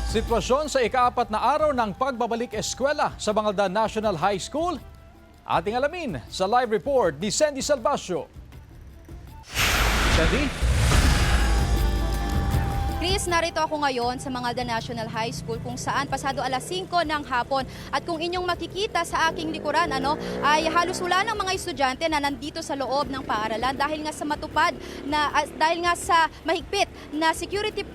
Sitwasyon sa ika-4 na araw ng pagbabalik eskwela sa Bangalda National High School. Ating alamin sa live report ni Sandy Salvacio. Sandy? Chris, narito ako ngayon sa Bangalda National High School kung saan pasado alas 5 ng hapon. At kung inyong makikita sa aking likuran, ay halos wala ng mga estudyante na nandito sa loob ng paaralan dahil nga sa matupad na dahil nga sa mahigpit na security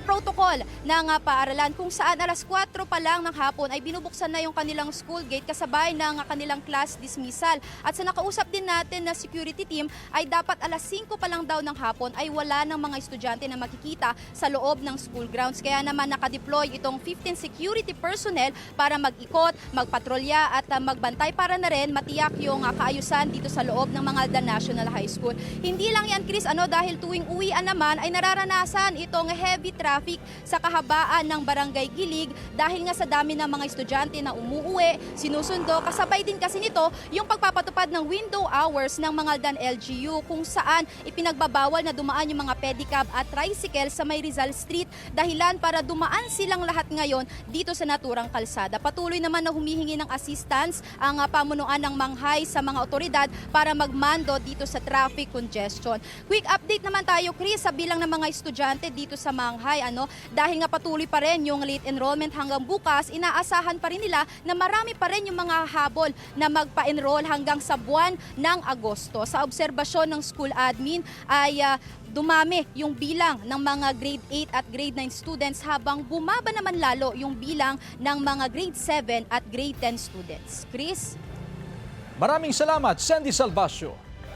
protocol ng paaralan, kung saan alas 4 pa lang ng hapon ay binubuksan na yung kanilang school gate kasabay ng kanilang class dismissal. At sa nakausap din natin na security team ay dapat alas 5 pa lang daw ng hapon ay wala ng mga estudyante na makikita sa loob ng school grounds. Kaya naman nakadeploy itong 15 security personnel para mag-ikot, magpatrolya at magbantay para na rin matiyak yung kaayusan dito sa loob ng Bangalda National High School. Hindi lang yan, Chris, dahil tuwing uwian naman ay nararanasan itong heavy traffic sa kahabaan ng Barangay Gilig dahil nga sa dami ng mga estudyante na umuuwi, sinusundo. Kasabay din kasi nito yung pagpapatupad ng window hours ng Bangaldan LGU kung saan ipinagbabawal na dumaan yung mga pedicab at tricycle sa may Rizal Street, dahilan para dumaan silang lahat ngayon dito sa naturang kalsada. Patuloy naman na humihingi ng assistance ang pamunuan ng Manghay sa mga otoridad para magmando dito sa traffic congestion. Quick update naman tayo, Chris, sa bilang ng mga estudyante dito sa Manghay. Dahil nga patuloy pa rin yung late enrollment hanggang bukas, inaasahan pa rin nila na marami pa rin yung mga habol na magpa-enroll hanggang sa buwan ng Agosto. Sa obserbasyon ng school admin ay dumami yung bilang ng mga grade 8 at grade 9 students habang bumaba naman lalo yung bilang ng mga grade 7 at grade 10 students. Chris? Maraming salamat, Sandy Salvacio.